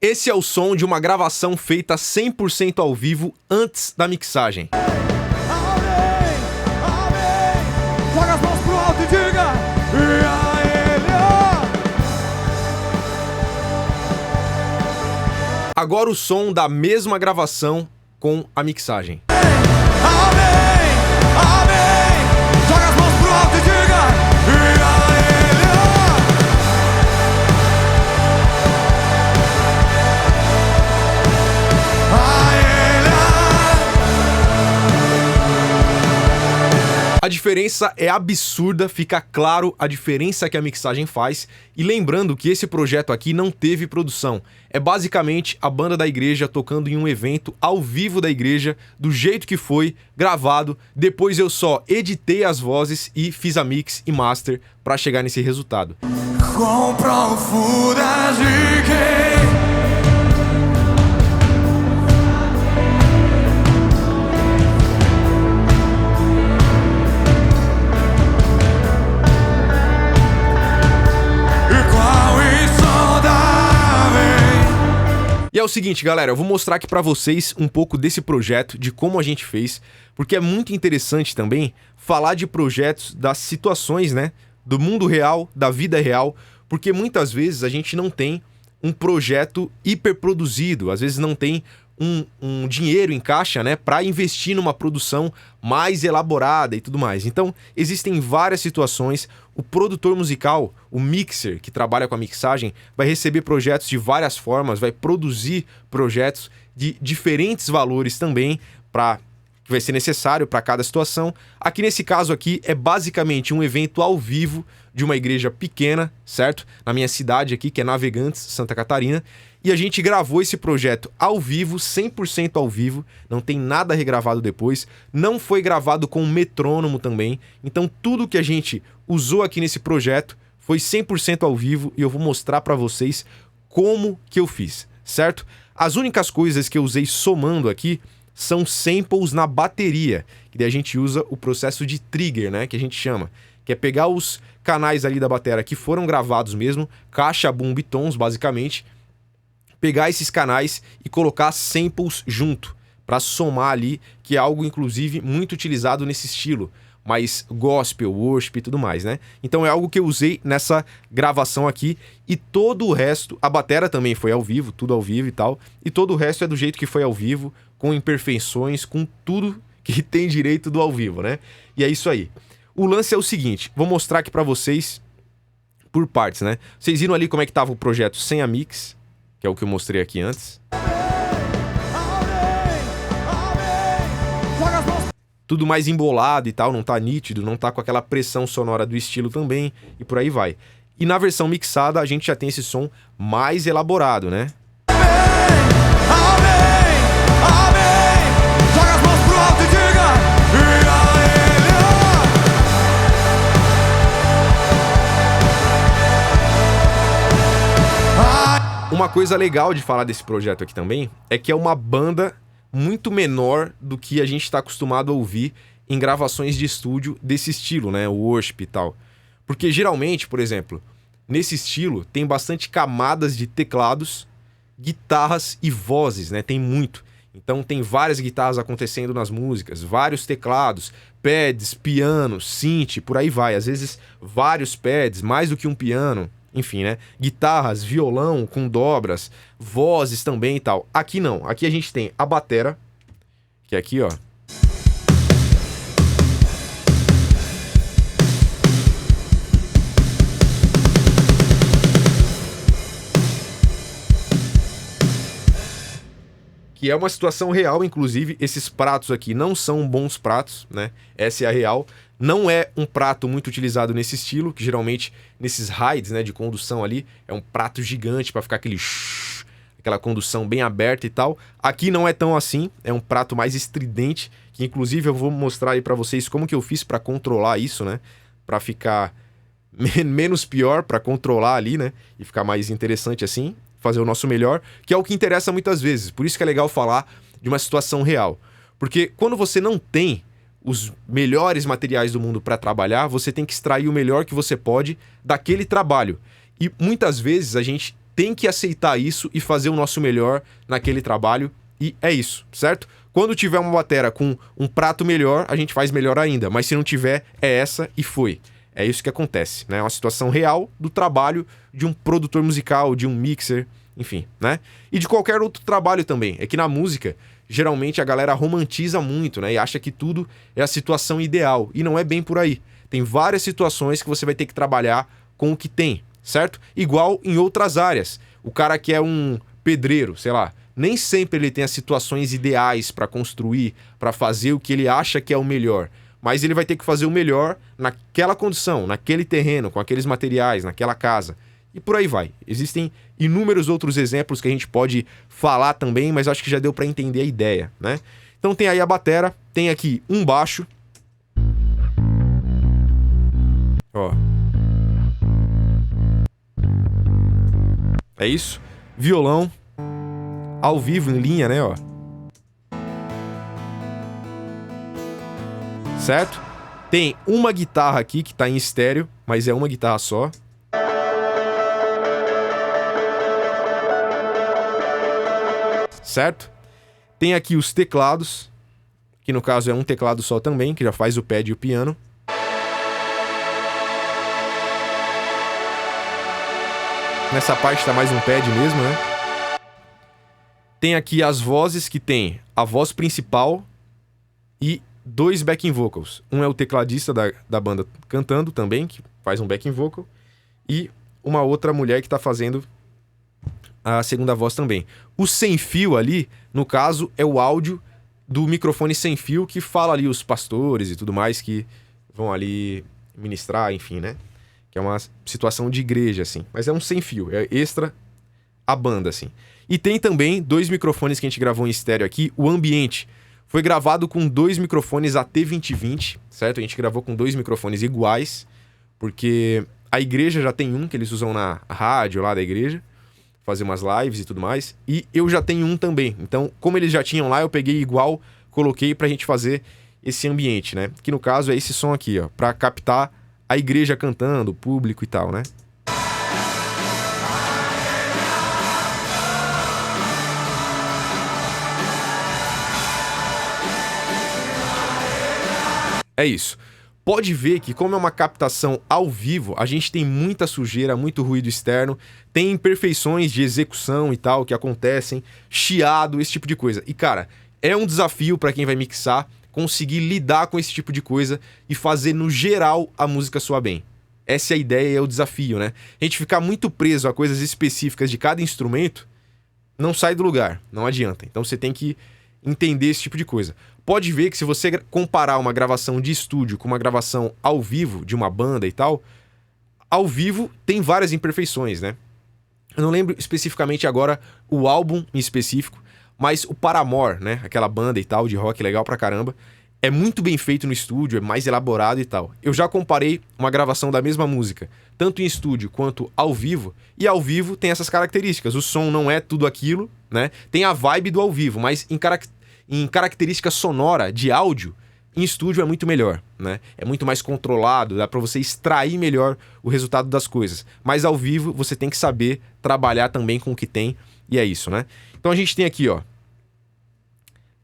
Esse é o som de uma gravação feita 100% ao vivo antes da mixagem. Amém, amém. Joga as mãos pro alto e diga: e a ele, ó. Agora o som da mesma gravação com a mixagem. Amém, amém. Joga as mãos pro alto e diga: e a ele, A diferença é absurda, fica claro a diferença que a mixagem faz. E lembrando que esse projeto aqui não teve produção. É basicamente a banda da igreja tocando em um evento ao vivo da igreja, do jeito que foi, gravado. Depois eu só editei as vozes e fiz a mix e master para chegar nesse resultado. quão profundas de quem E é o seguinte, galera, eu vou mostrar aqui pra vocês um pouco desse projeto, de como a gente fez, porque é muito interessante também falar de projetos, das situações, né, do mundo real, da vida real, porque muitas vezes a gente não tem um projeto hiperproduzido, às vezes não tem um dinheiro em caixa, né, para investir numa produção mais elaborada e tudo mais. Então, existem várias situações. O produtor musical, o mixer, que trabalha com a mixagem, vai receber projetos de várias formas, vai produzir projetos de diferentes valores também, que vai ser necessário para cada situação. Aqui nesse caso aqui é basicamente um evento ao vivo de uma igreja pequena, certo? Na minha cidade aqui, que é Navegantes, Santa Catarina. E a gente gravou esse projeto ao vivo, 100% ao vivo, não tem nada regravado depois, não foi gravado com metrônomo também, então tudo que a gente usou aqui nesse projeto foi 100% ao vivo e eu vou mostrar pra vocês como que eu fiz, certo? As únicas coisas que eu usei somando aqui são samples na bateria, que daí a gente usa o processo de trigger, né, que a gente chama, que é pegar os canais ali da bateria que foram gravados mesmo, caixa, bumbo e tons, basicamente, pegar esses canais e colocar samples junto, para somar ali, que é algo, inclusive, muito utilizado nesse estilo, mais gospel, worship e tudo mais, né? Então é algo que eu usei nessa gravação aqui, e todo o resto, a bateria também foi ao vivo, tudo ao vivo e tal, e todo o resto é do jeito que foi ao vivo, com imperfeições, com tudo que tem direito do ao vivo, né? E é isso aí. O lance é o seguinte, vou mostrar aqui para vocês por partes, né? Vocês viram ali como é que tava o projeto sem a mix, que é o que eu mostrei aqui antes. Tudo mais embolado e tal, não tá nítido, não tá com aquela pressão sonora do estilo também, e por aí vai. E na versão mixada a gente já tem esse som mais elaborado, né? Joga as mãos pro alto e diga: e a ele, Uma coisa legal de falar desse projeto aqui também é que é uma banda muito menor do que a gente está acostumado a ouvir em gravações de estúdio desse estilo, né? O worship e tal. Porque geralmente, por exemplo, nesse estilo tem bastante camadas de teclados, guitarras e vozes, né? Tem muito. Então tem várias guitarras acontecendo nas músicas, vários teclados, pads, piano, synth, por aí vai. Às vezes vários pads, mais do que um piano. Enfim, né? Guitarras, violão com dobras, vozes também e tal. Aqui não. Aqui a gente tem a batera, que é aqui, ó. Que é uma situação real, inclusive, esses pratos aqui não são bons pratos, né? Essa é a real. Não é um prato muito utilizado nesse estilo, que geralmente nesses rides, né, de condução ali, é um prato gigante para ficar aquela condução bem aberta e tal. Aqui não é tão assim, é um prato mais estridente, que inclusive eu vou mostrar aí para vocês como que eu fiz para controlar isso, né? Para ficar menos pior, para controlar ali, né? E ficar mais interessante assim, fazer o nosso melhor, que é o que interessa muitas vezes. Por isso que é legal falar de uma situação real. Porque quando você não tem os melhores materiais do mundo para trabalhar, você tem que extrair o melhor que você pode daquele trabalho. E muitas vezes a gente tem que aceitar isso e fazer o nosso melhor naquele trabalho, e é isso, certo? Quando tiver uma batera com um prato melhor, a gente faz melhor ainda, mas se não tiver, é essa e foi. É isso que acontece, né? É uma situação real do trabalho de um produtor musical, de um mixer, enfim, né? E de qualquer outro trabalho também. É que na música, geralmente a galera romantiza muito, né? E acha que tudo é a situação ideal, e não é bem por aí. Tem várias situações que você vai ter que trabalhar com o que tem, certo? Igual em outras áreas. O cara que é um pedreiro, sei lá, nem sempre ele tem as situações ideais para construir, para fazer o que ele acha que é o melhor. Mas ele vai ter que fazer o melhor naquela condição, naquele terreno, com aqueles materiais, naquela casa. E por aí vai. Existem inúmeros outros exemplos que a gente pode falar também, mas acho que já deu para entender a ideia, né? Então tem aí a batera, tem aqui um baixo. Ó. É isso. Violão. Ao vivo, em linha, né, ó. Certo? Tem uma guitarra aqui que tá em estéreo, mas é uma guitarra só. Certo? Tem aqui os teclados, que no caso é um teclado só também, que já faz o pad e o piano. Nessa parte tá mais um pad mesmo, né? Tem aqui as vozes, que tem a voz principal e 2 backing vocals. Um é o tecladista da banda cantando também, que faz um backing vocal. E uma outra mulher que tá fazendo a segunda voz também. O sem fio ali, no caso, é o áudio do microfone sem fio, que fala ali os pastores e tudo mais que vão ali ministrar, enfim, né? Que é uma situação de igreja, assim. Mas é um sem fio, é extra a banda, assim. E tem também 2 microfones que a gente gravou em estéreo aqui. O ambiente foi gravado com 2 microfones AT2020, certo? A gente gravou com 2 microfones iguais, porque a igreja já tem um que eles usam na rádio lá da igreja, fazer umas lives e tudo mais. E eu já tenho um também. Então, como eles já tinham lá, eu peguei igual, coloquei pra gente fazer esse ambiente, né? Que no caso é esse som aqui, ó, pra captar a igreja cantando, o público e tal, né? É isso. Pode ver que, como é uma captação ao vivo, a gente tem muita sujeira, muito ruído externo, tem imperfeições de execução e tal que acontecem, chiado, esse tipo de coisa. E, cara, é um desafio para quem vai mixar conseguir lidar com esse tipo de coisa e fazer, no geral, a música soar bem. Essa é a ideia e é o desafio, né? A gente ficar muito preso a coisas específicas de cada instrumento não sai do lugar, não adianta. Então você tem que entender esse tipo de coisa. Pode ver que se você comparar uma gravação de estúdio com uma gravação ao vivo de uma banda e tal, ao vivo tem várias imperfeições, né? Eu não lembro especificamente agora o álbum em específico, mas o Paramore, né? Aquela banda e tal, de rock legal pra caramba, é muito bem feito no estúdio, é mais elaborado e tal. Eu já comparei uma gravação da mesma música, tanto em estúdio quanto ao vivo, e ao vivo tem essas características. O som não é tudo aquilo, né? Tem a vibe do ao vivo, mas em característica sonora de áudio, em estúdio é muito melhor, né? É muito mais controlado, dá pra você extrair melhor o resultado das coisas. Mas ao vivo você tem que saber trabalhar também com o que tem, e é isso, né? Então a gente tem aqui, ó,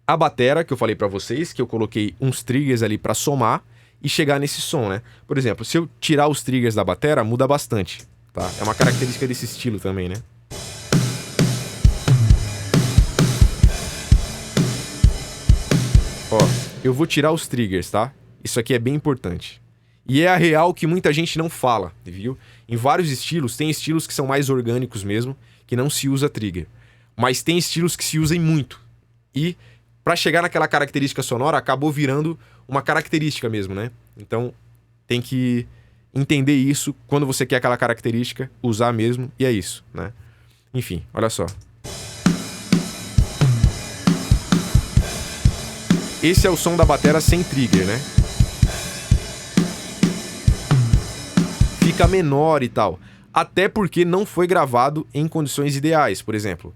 a batera que eu falei pra vocês, que eu coloquei uns triggers ali pra somar e chegar nesse som, né? Por exemplo, se eu tirar os triggers da batera, muda bastante, tá? É uma característica desse estilo também, né? Ó, eu vou tirar os triggers, tá? Isso aqui é bem importante. E é a real que muita gente não fala, viu? Em vários estilos, tem estilos que são mais orgânicos mesmo, que não se usa trigger. Mas tem estilos que se usem muito. E pra chegar naquela característica sonora, acabou virando uma característica mesmo, né? Então, tem que entender isso. Quando você quer aquela característica, usar mesmo, e é isso, né? Enfim, olha só. Esse é o som da batera sem trigger, né? Fica menor e tal. Até porque não foi gravado em condições ideais. Por exemplo,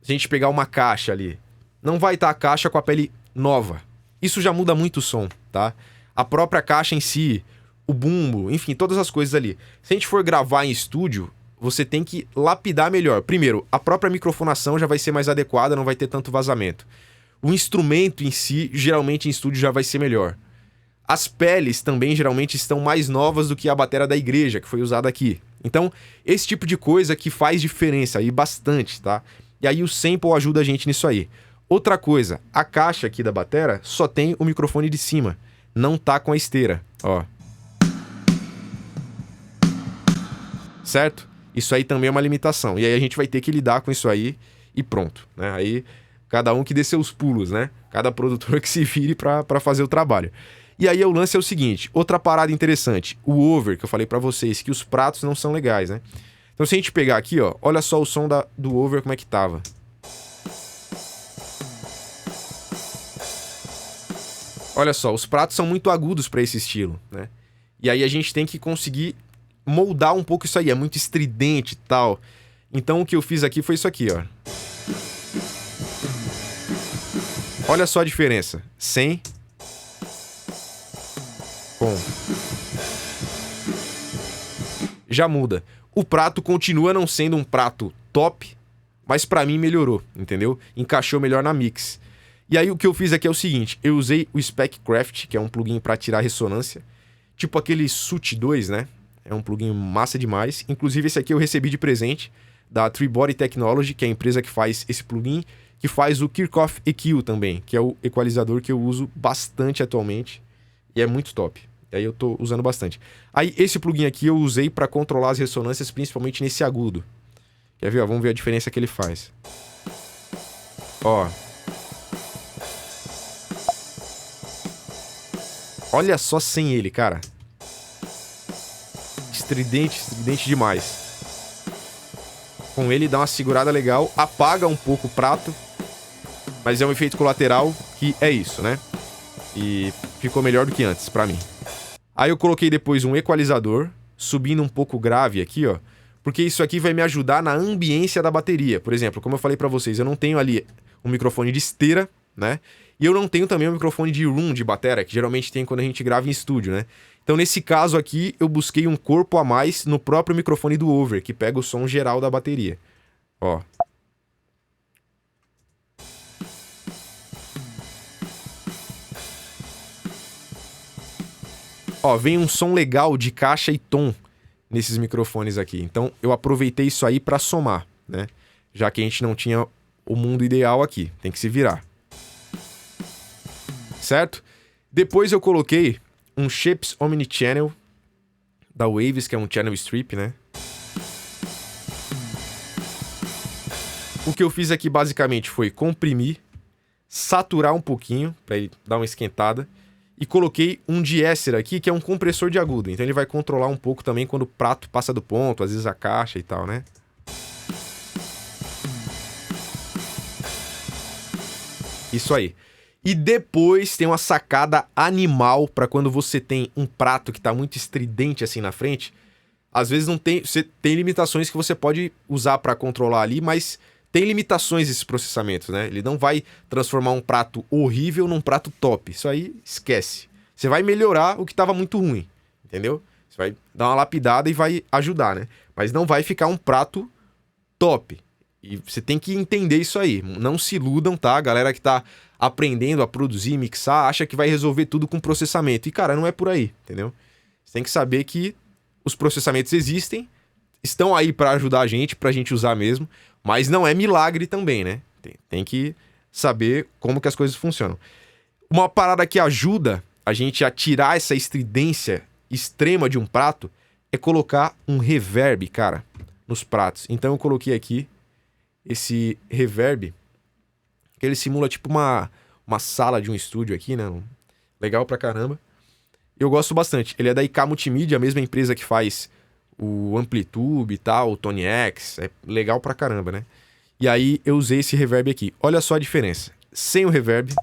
se a gente pegar uma caixa ali, não vai estar a caixa com a pele nova. Isso já muda muito o som, tá? A própria caixa em si, o bumbo, enfim, todas as coisas ali. Se a gente for gravar em estúdio, você tem que lapidar melhor. Primeiro, a própria microfonação já vai ser mais adequada, não vai ter tanto vazamento. O instrumento em si, geralmente em estúdio, já vai ser melhor. As peles também geralmente estão mais novas do que a bateria da igreja, que foi usada aqui. Então, esse tipo de coisa que faz diferença aí bastante, tá? E aí o sample ajuda a gente nisso aí. Outra coisa, a caixa aqui da bateria só tem o microfone de cima. Não tá com a esteira, ó. Certo? Isso aí também é uma limitação. E aí a gente vai ter que lidar com isso aí e pronto, né? Aí cada um que dê seus pulos, né? Cada produtor que se vire pra fazer o trabalho. E aí o lance é o seguinte, outra parada interessante, o over, que eu falei pra vocês, que os pratos não são legais, né? Então se a gente pegar aqui, ó, olha só o som do over como é que tava. Olha só, os pratos são muito agudos pra esse estilo, né? E aí a gente tem que conseguir moldar um pouco isso aí, é muito estridente e tal. Então o que eu fiz aqui foi isso aqui, ó. Olha só a diferença, sem... com. Já muda. O prato continua não sendo um prato top, mas pra mim melhorou, entendeu? Encaixou melhor na mix. E aí o que eu fiz aqui é o seguinte, eu usei o Speccraft, que é um plugin pra tirar ressonância, tipo aquele SUT 2, né? É um plugin massa demais. Inclusive esse aqui eu recebi de presente da Three Body Technology, que é a empresa que faz esse plugin, que faz o Kirchhoff EQ também, que é o equalizador que eu uso bastante atualmente. E é muito top. E aí eu tô usando bastante. Aí esse plugin aqui eu usei para controlar as ressonâncias, principalmente nesse agudo. Quer ver? Ó, vamos ver a diferença que ele faz. Ó. Olha só sem ele, cara. Estridente demais. Com ele dá uma segurada legal, apaga um pouco o prato, mas é um efeito colateral que é isso, né? E ficou melhor do que antes, pra mim. Aí eu coloquei depois um equalizador, subindo um pouco o grave aqui, ó. Porque isso aqui vai me ajudar na ambiência da bateria. Por exemplo, como eu falei pra vocês, eu não tenho ali um microfone de esteira, né? E eu não tenho também um microfone de room de bateria, que geralmente tem quando a gente grava em estúdio, né? Então nesse caso aqui, eu busquei um corpo a mais no próprio microfone do over, que pega o som geral da bateria. Ó. Ó, vem um som legal de caixa e tom nesses microfones aqui. Então eu aproveitei isso aí pra somar, né? Já que a gente não tinha o mundo ideal aqui. Tem que se virar. Certo? Depois eu coloquei um Shapes Omnichannel da Waves, que é um channel strip, né? O que eu fiz aqui basicamente foi comprimir, saturar um pouquinho para ele dar uma esquentada e coloquei um de-esser aqui, que é um compressor de agudo. Então ele vai controlar um pouco também quando o prato passa do ponto, às vezes a caixa e tal, né? Isso aí. E depois tem uma sacada animal para quando você tem um prato que tá muito estridente assim na frente. Às vezes não tem, você tem limitações que você pode usar para controlar ali, mas tem limitações esses processamentos, né? Ele não vai transformar um prato horrível num prato top. Isso aí esquece. Você vai melhorar o que tava muito ruim, entendeu? Você vai dar uma lapidada e vai ajudar, né? Mas não vai ficar um prato top. E você tem que entender isso aí. Não se iludam, tá? A galera que tá aprendendo a produzir, mixar, acha que vai resolver tudo com processamento. E, cara, não é por aí, entendeu? Você tem que saber que os processamentos existem, estão aí para ajudar a gente, pra gente usar mesmo, mas não é milagre também, né? Tem que saber como que as coisas funcionam. Uma parada que ajuda a gente a tirar essa estridência extrema de um prato é colocar um reverb, cara, nos pratos. Então eu coloquei aqui esse reverb, que ele simula tipo uma sala de um estúdio aqui, né? Legal pra caramba. Eu gosto bastante. Ele é da IK Multimídia, a mesma empresa que faz o Amplitude e tal, o Tony X. É legal pra caramba, né? E aí eu usei esse reverb aqui. Olha só a diferença. Sem o reverb.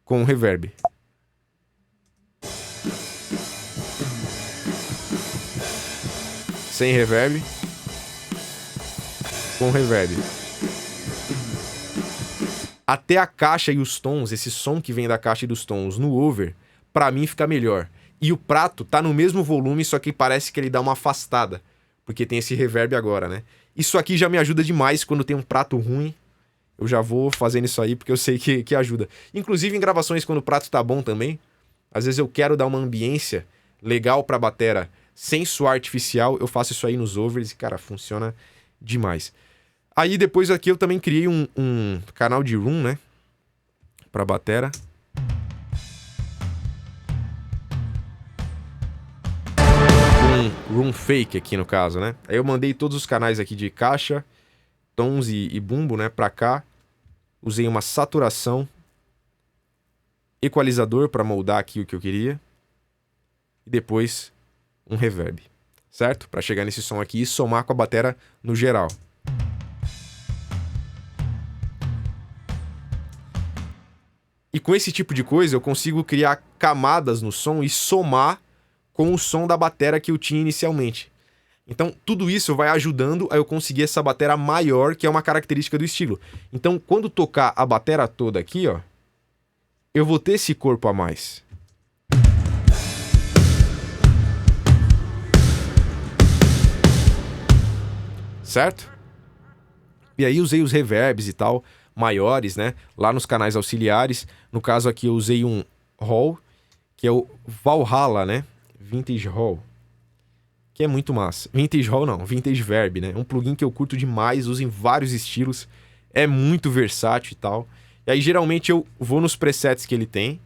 Com o reverb. Sem reverb. Com reverb. Até a caixa e os tons, esse som que vem da caixa e dos tons no over, pra mim fica melhor. E o prato tá no mesmo volume, só que parece que ele dá uma afastada, porque tem esse reverb agora, né? Isso aqui já me ajuda demais quando tem um prato ruim. Eu já vou fazendo isso aí porque eu sei que ajuda. Inclusive em gravações quando o prato tá bom também, às vezes eu quero dar uma ambiência legal pra batera sem suar artificial, eu faço isso aí nos overs e, cara, funciona demais. Aí depois aqui eu também criei um canal de room, né? Pra batera. Um room fake aqui no caso, né? Aí eu mandei todos os canais aqui de caixa, tons e bumbo, né? Pra cá. Usei uma saturação. Equalizador pra moldar aqui o que eu queria. E depois um reverb, certo? Pra chegar nesse som aqui e somar com a batera no geral. E com esse tipo de coisa eu consigo criar camadas no som e somar com o som da batera que eu tinha inicialmente. Então tudo isso vai ajudando a eu conseguir essa batera maior, que é uma característica do estilo. Então quando tocar a batera toda aqui, ó, eu vou ter esse corpo a mais. Certo? E aí usei os reverbs e tal, maiores, né? Lá nos canais auxiliares. No caso aqui eu usei um Hall, que é o Valhalla, né? Vintage Hall. Que é muito massa. Vintage Hall não, Vintage Verb, né? É um plugin que eu curto demais, uso em vários estilos. É muito versátil e tal. E aí geralmente eu vou nos presets que ele tem,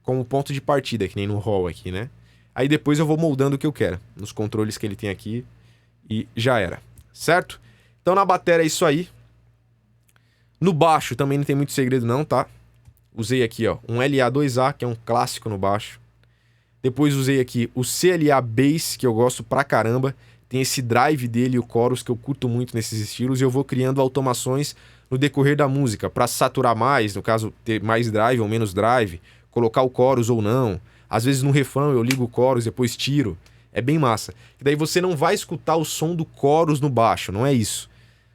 como ponto de partida, que nem no Hall aqui, né? Aí depois eu vou moldando o que eu quero, nos controles que ele tem aqui, e já era. Certo? Então na bateria é isso aí. No baixo também não tem muito segredo não, tá? Usei aqui, ó, um LA2A, que é um clássico no baixo. Depois usei aqui o CLA Bass, que eu gosto pra caramba. Tem esse drive dele e o chorus que eu curto muito nesses estilos. E eu vou criando automações no decorrer da música, pra saturar mais, no caso, ter mais drive ou menos drive. Colocar o chorus ou não. Às vezes no refrão eu ligo o chorus, depois tiro. É bem massa. E daí você não vai escutar o som do chorus no baixo, não é isso.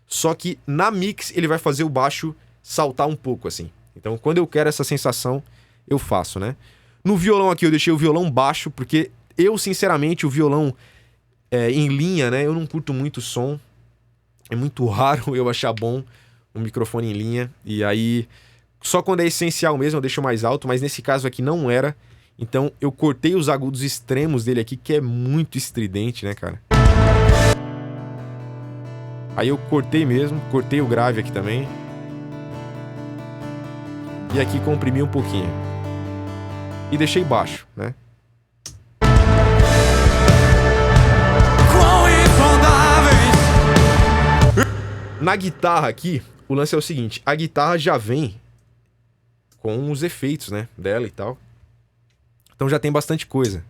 Só que na mix ele vai fazer o baixo saltar um pouco, assim. Então quando eu quero essa sensação, eu faço, né? No violão aqui eu deixei o violão baixo, porque eu, sinceramente, o violão em linha, né? Eu não curto muito som. É muito raro eu achar bom um microfone em linha. E aí, só quando é essencial mesmo eu deixo mais alto, mas nesse caso aqui não era. Então eu cortei os agudos extremos dele aqui, que é muito estridente, né, cara? Aí eu cortei mesmo, cortei o grave aqui também. E aqui comprimi um pouquinho. E deixei baixo, né? Na guitarra aqui, o lance é o seguinte. A guitarra já vem com os efeitos, né, dela e tal. Então já tem bastante coisa.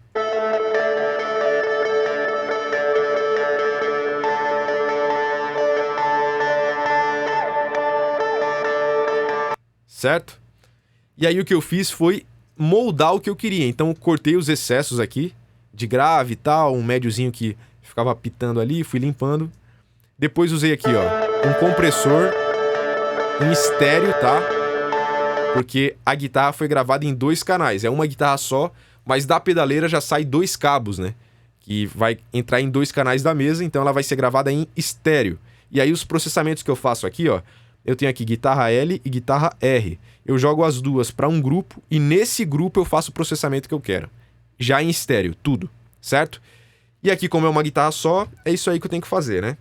Certo? E aí o que eu fiz foi moldar o que eu queria. Então eu cortei os excessos aqui, de grave e tal, um médiozinho que ficava pitando ali, fui limpando. Depois usei aqui, ó, um compressor em estéreo, tá? Porque a guitarra foi gravada em 2 canais. É uma guitarra só, mas da pedaleira já sai 2 cabos, né? Que vai entrar em 2 canais da mesa, então ela vai ser gravada em estéreo. E aí os processamentos que eu faço aqui, ó, eu tenho aqui guitarra L e guitarra R. Eu jogo as duas para um grupo e nesse grupo eu faço o processamento que eu quero. Já em estéreo, tudo, certo? E aqui, como é uma guitarra só, é isso aí que eu tenho que fazer, né?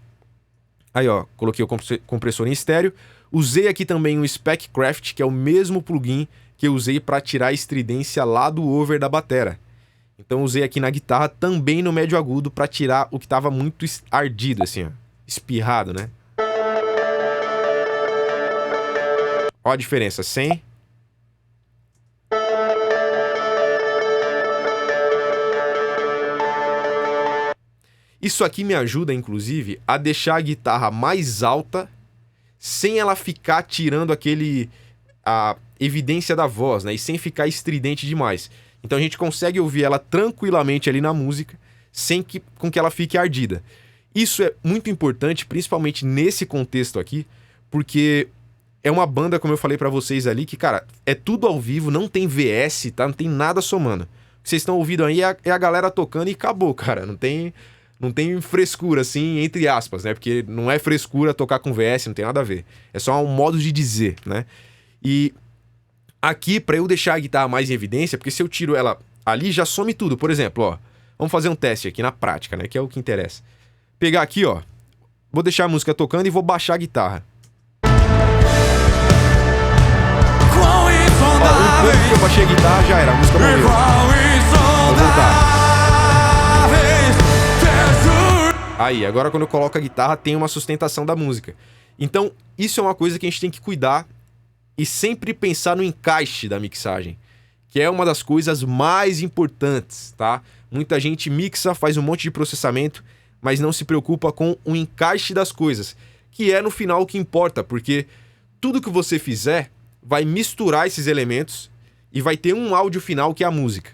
Aí, ó, coloquei o compressor em estéreo. Usei aqui também o Speccraft, que é o mesmo plugin que eu usei para tirar a estridência lá do over da batera. Então usei aqui na guitarra, também no médio agudo, para tirar o que estava muito ardido, assim, ó, espirrado, né? Ó a diferença, sem... Isso aqui me ajuda, inclusive, a deixar a guitarra mais alta sem ela ficar tirando a evidência da voz, né? E sem ficar estridente demais. Então a gente consegue ouvir ela tranquilamente ali na música, sem com que ela fique ardida. Isso é muito importante, principalmente nesse contexto aqui, porque é uma banda, como eu falei pra vocês ali, que, cara, é tudo ao vivo, não tem VS, tá? Não tem nada somando. que vocês estão ouvindo aí é a galera tocando e acabou, cara. Não tem frescura, assim, entre aspas, né? Porque não é frescura tocar com VS, não tem nada a ver. É só um modo de dizer, né? E aqui, pra eu deixar a guitarra mais em evidência, porque se eu tiro ela ali, já some tudo. Por exemplo, ó, vamos fazer um teste aqui na prática, né? Que é o que interessa. Pegar aqui, ó, vou deixar a música tocando e vou baixar a guitarra. Ó, um pouco que eu baixei a guitarra, já era, a música morreu. Vou voltar. Aí, agora quando eu coloco a guitarra, tem uma sustentação da música. Então, isso é uma coisa que a gente tem que cuidar e sempre pensar no encaixe da mixagem, que é uma das coisas mais importantes, tá? Muita gente mixa, faz um monte de processamento, mas não se preocupa com o encaixe das coisas, que é no final o que importa, porque tudo que você fizer vai misturar esses elementos e vai ter um áudio final que é a música,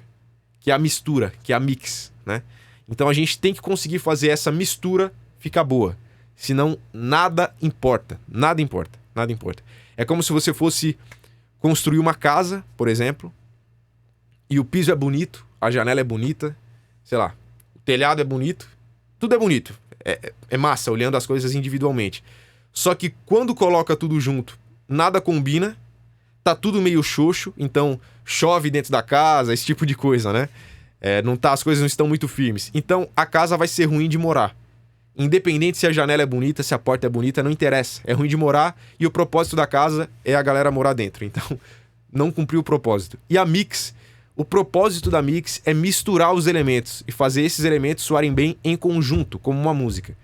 que é a mistura, que é a mix, né? Então a gente tem que conseguir fazer essa mistura ficar boa. Senão nada importa. Nada importa. Nada importa. É como se você fosse construir uma casa, por exemplo, e o piso é bonito, a janela é bonita, sei lá, o telhado é bonito, tudo é bonito. É massa, olhando as coisas individualmente. Só que quando coloca tudo junto, nada combina, tá tudo meio xoxo, então chove dentro da casa, esse tipo de coisa, né? As coisas não estão muito firmes. Então a casa vai ser ruim de morar. Independente se a janela é bonita, se a porta é bonita, não interessa. É ruim de morar e o propósito da casa é a galera morar dentro. Então não cumpriu o propósito. E a mix, o propósito da mix é misturar os elementos e fazer esses elementos soarem bem em conjunto, como uma música.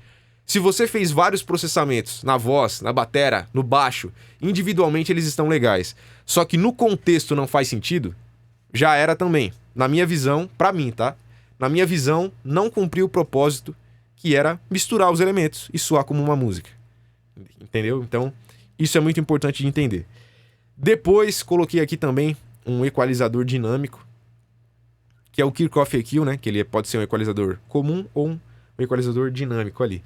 Se você fez vários processamentos na voz, na batera, no baixo, individualmente eles estão legais. Só que no contexto não faz sentido, já era também. Na minha visão, pra mim, tá? Na minha visão, não cumpriu o propósito que era misturar os elementos e soar como uma música. Entendeu? Então, isso é muito importante de entender. Depois, coloquei aqui também um equalizador dinâmico, que é o Kirchhoff EQ, né? Que ele pode ser um equalizador comum ou um equalizador dinâmico ali.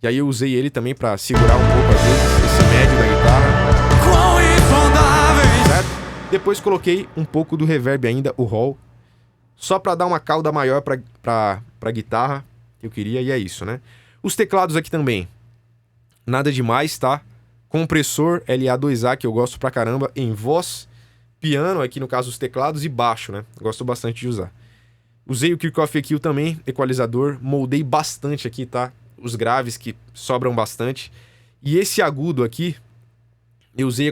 E aí eu usei ele também pra segurar um pouco, às vezes, esse médio da guitarra. Certo? Depois coloquei um pouco do reverb ainda, o Hall, só pra dar uma cauda maior pra guitarra que eu queria, e é isso, né? Os teclados aqui também, nada demais, tá? Compressor LA2A, que eu gosto pra caramba, em voz, piano, aqui no caso os teclados, e baixo, né? Gosto bastante de usar. Usei o Kirchhoff EQ também, equalizador, moldei bastante aqui, tá? Os graves que sobram bastante. E esse agudo aqui, eu usei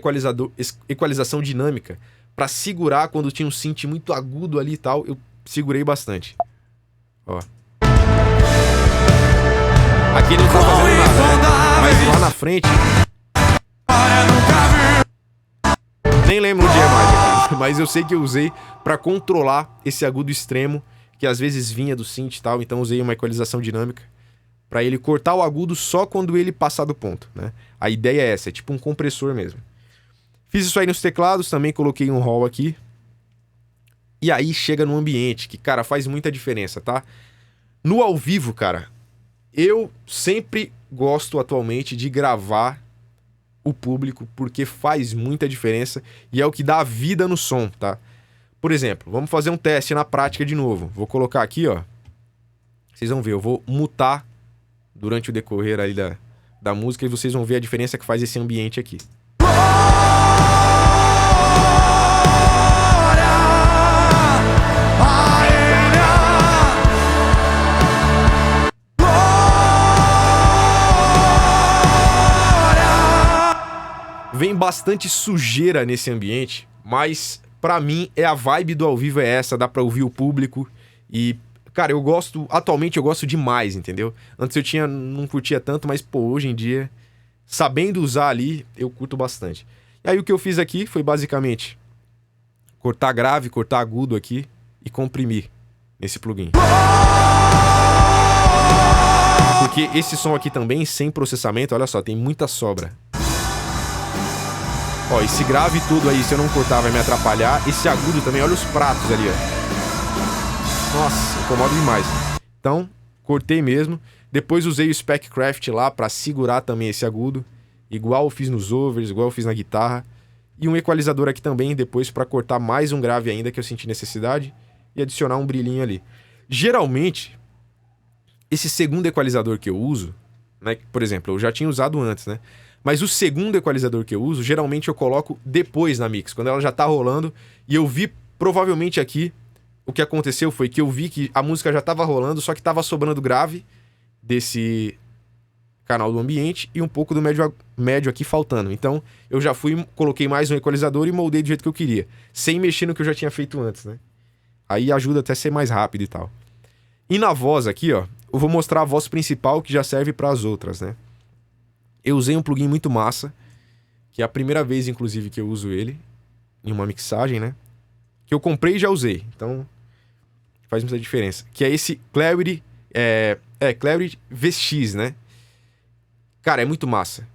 equalização dinâmica pra segurar quando tinha um synth muito agudo ali e tal, eu segurei bastante. Ó. Aqui ele não tá fazendo nada, né? Mas lá na frente... Nem lembro onde é mais aqui, mas eu sei que eu usei pra controlar esse agudo extremo, que às vezes vinha do synth e tal, então usei uma equalização dinâmica pra ele cortar o agudo só quando ele passar do ponto, né? A ideia é essa, é tipo um compressor mesmo. Fiz isso aí nos teclados, também coloquei um Hall aqui. E aí chega no ambiente, que, cara, faz muita diferença, tá? No ao vivo, cara, eu sempre gosto atualmente de gravar o público, porque faz muita diferença e é o que dá vida no som, tá? Por exemplo, vamos fazer um teste na prática de novo. Vou colocar aqui, ó. Vocês vão ver, eu vou mutar durante o decorrer aí da música e vocês vão ver a diferença que faz esse ambiente aqui. Vem bastante sujeira nesse ambiente, mas pra mim é a vibe do ao vivo é essa, dá pra ouvir o público e, cara, atualmente eu gosto demais, entendeu? Antes não curtia tanto, mas, pô, hoje em dia, sabendo usar ali, eu curto bastante. E aí o que eu fiz aqui foi basicamente cortar grave, cortar agudo aqui e comprimir nesse plugin. Porque esse som aqui também, sem processamento, olha só, tem muita sobra. Ó, esse grave tudo aí, se eu não cortar, vai me atrapalhar. Esse agudo também, olha os pratos ali, ó. Nossa, incomoda demais. Então, cortei mesmo. Depois usei o Speccraft lá pra segurar também esse agudo. Igual eu fiz nos overs, igual eu fiz na guitarra. E um equalizador aqui também, depois pra cortar mais um grave ainda que eu senti necessidade. e adicionar um brilhinho ali. Geralmente, esse segundo equalizador que eu uso, né, por exemplo, eu já tinha usado antes, né? Mas o segundo equalizador que eu uso, geralmente eu coloco depois na mix, quando ela já tá rolando, e eu vi provavelmente aqui, o que aconteceu foi que eu vi que a música já tava rolando, só que tava sobrando grave desse canal do ambiente e um pouco do médio aqui faltando. Então, eu já fui, coloquei mais um equalizador e moldei do jeito que eu queria, sem mexer no que eu já tinha feito antes, né? Aí ajuda até a ser mais rápido e tal. E na voz aqui, ó, eu vou mostrar a voz principal que já serve para as outras, né? Eu usei um plugin muito massa, que é a primeira vez, inclusive, que eu uso ele em uma mixagem, né? Que eu comprei e já usei, então faz muita diferença. Que é esse Clarity, Clarity VX, né? Cara, é muito massa.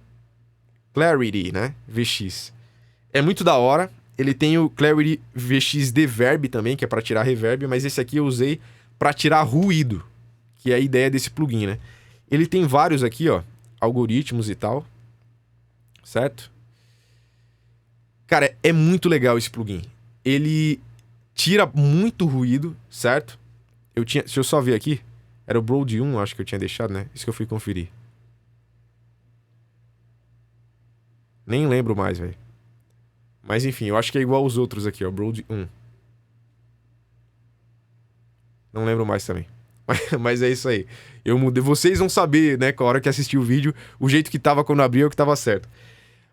Clarity, né? VX. É muito da hora. Ele tem o Clarity VX Deverb também, que é para tirar reverb, mas esse aqui eu usei para tirar ruído, que é a ideia desse plugin, né? Ele tem vários aqui, ó, algoritmos e tal, certo? Cara, é muito legal esse plugin. Ele tira muito ruído, certo? Deixa eu só ver aqui. Era o Broad 1, acho que eu tinha deixado, né? Isso que eu fui conferir. Nem lembro mais, velho. Mas enfim, eu acho que é igual aos outros aqui, ó. Broad 1. Não lembro mais também. Mas é isso aí. Eu mudei. Vocês vão saber, né, com a hora que assistir o vídeo, o jeito que tava quando abri é o que tava certo.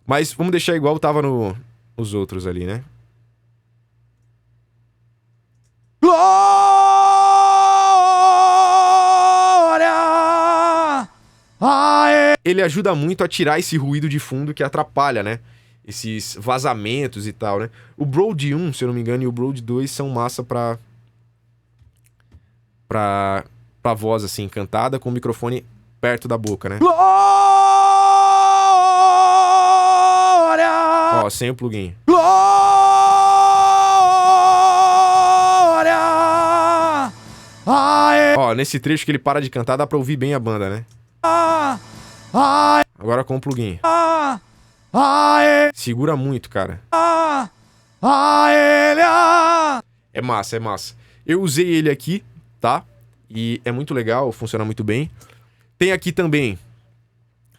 Mas vamos deixar igual tava nos outros ali, né? Glória! Aê! Ele ajuda muito a tirar esse ruído de fundo que atrapalha, né? Esses vazamentos e tal, né? O Broad 1, se eu não me engano, e o Broad 2 são massa pra voz, assim, cantada com o microfone perto da boca, né? Glória! Ó, sem o plugin. Glória! Aê! Ó, nesse trecho que ele para de cantar, dá pra ouvir bem a banda, né? Aê! Agora com o plugin. Aê! Segura muito, cara. Aê! É massa, é massa. Eu usei ele aqui, tá? E é muito legal, funciona muito bem. Tem aqui também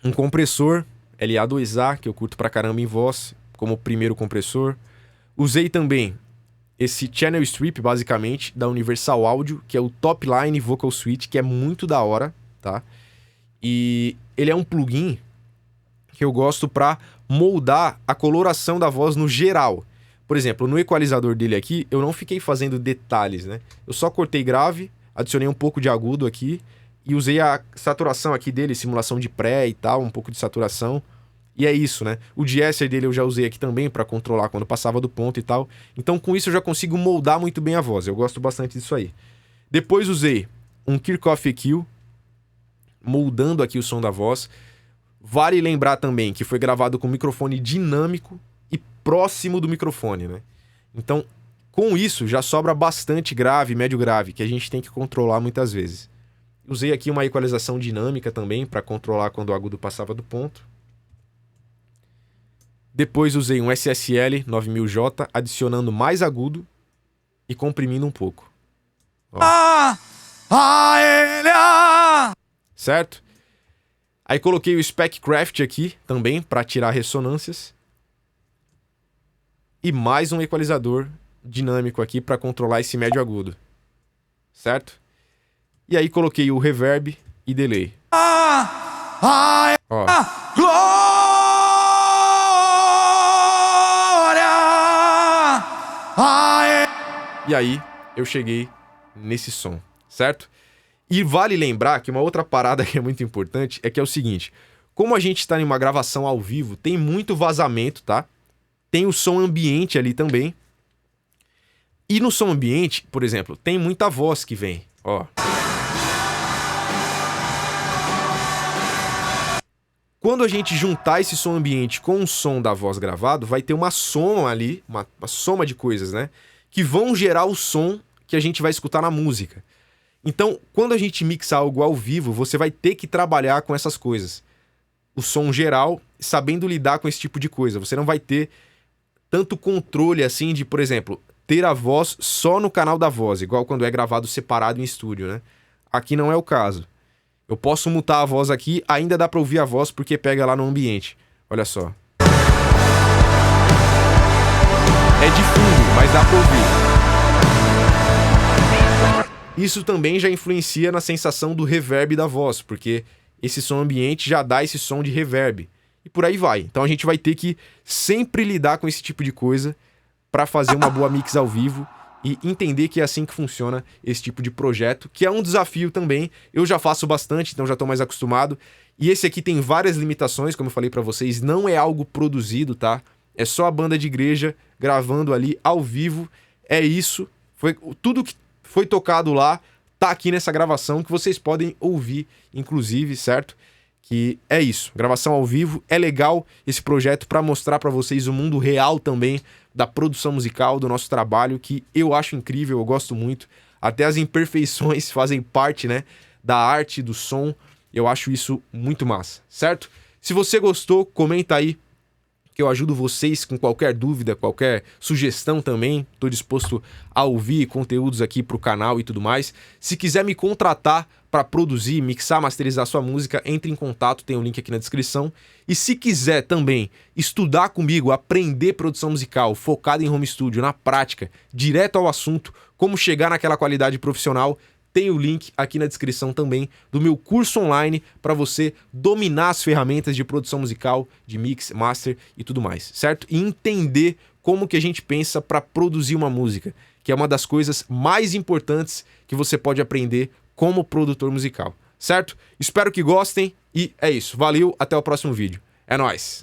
um compressor LA2A, que eu curto pra caramba em voz, como primeiro compressor. Usei também esse Channel Strip, basicamente, da Universal Audio, que é o Top Line Vocal Switch, que é muito da hora, tá? E ele é um plugin que eu gosto pra moldar a coloração da voz no geral. Por exemplo, no equalizador dele aqui, eu não fiquei fazendo detalhes, né? Eu só cortei grave, adicionei um pouco de agudo aqui e usei a saturação aqui dele, simulação de pré e tal, um pouco de saturação. E é isso, né? O de-esser dele eu já usei aqui também para controlar quando passava do ponto e tal. Então com isso eu já consigo moldar muito bem a voz. Eu gosto bastante disso aí. Depois usei um Kirchhoff EQ, moldando aqui o som da voz. Vale lembrar também que foi gravado com microfone dinâmico e próximo do microfone, né? Então, com isso, já sobra bastante grave, médio grave, que a gente tem que controlar muitas vezes. Usei aqui uma equalização dinâmica também para controlar quando o agudo passava do ponto. Depois usei um SSL 9000J, adicionando mais agudo e comprimindo um pouco. Ó. Certo? Aí coloquei o Speccraft aqui também para tirar ressonâncias. E mais um equalizador dinâmico aqui para controlar esse médio agudo. Certo? E aí coloquei o reverb e delay. Ó. E aí eu cheguei nesse som, certo? E vale lembrar que uma outra parada que é muito importante é que é o seguinte: como a gente está em uma gravação ao vivo, tem muito vazamento, tá? Tem o som ambiente ali também. E no som ambiente, por exemplo, tem muita voz que vem, ó. Quando a gente juntar esse som ambiente com o som da voz gravado, vai ter uma soma ali, uma soma de coisas, né? Que vão gerar o som que a gente vai escutar na música. Então, quando a gente mixa algo ao vivo, você vai ter que trabalhar com essas coisas. O som geral, sabendo lidar com esse tipo de coisa. Você não vai ter tanto controle assim de, por exemplo, ter a voz só no canal da voz, igual quando é gravado separado em estúdio, né? Aqui não é o caso. Eu posso mutar a voz aqui, ainda dá pra ouvir a voz porque pega lá no ambiente. Olha só. É de fundo, mas dá pra ouvir. Isso também já influencia na sensação do reverb da voz, porque esse som ambiente já dá esse som de reverb. E por aí vai. Então a gente vai ter que sempre lidar com esse tipo de coisa para fazer uma boa mix ao vivo e entender que é assim que funciona esse tipo de projeto, que é um desafio também. Eu já faço bastante, então já tô mais acostumado. E esse aqui tem várias limitações, como eu falei para vocês, não é algo produzido, tá? É só a banda de igreja gravando ali ao vivo. É isso. Foi tudo que foi tocado lá, tá aqui nessa gravação que vocês podem ouvir, inclusive, certo? Que é isso, gravação ao vivo, é legal esse projeto para mostrar para vocês o mundo real também da produção musical, do nosso trabalho, que eu acho incrível, eu gosto muito. Até as imperfeições fazem parte, né, da arte, do som. Eu acho isso muito massa, certo? Se você gostou, comenta aí, que eu ajudo vocês com qualquer dúvida, qualquer sugestão também. Estou disposto a ouvir conteúdos aqui para o canal e tudo mais. Se quiser me contratar para produzir, mixar, masterizar sua música, entre em contato, tem o link aqui na descrição. E se quiser também estudar comigo, aprender produção musical, focado em home studio, na prática, direto ao assunto, como chegar naquela qualidade profissional, tem o link aqui na descrição também do meu curso online para você dominar as ferramentas de produção musical, de mix, master e tudo mais, certo? E entender como que a gente pensa para produzir uma música, que é uma das coisas mais importantes que você pode aprender como produtor musical, certo? Espero que gostem e é isso. Valeu, até o próximo vídeo. É nóis!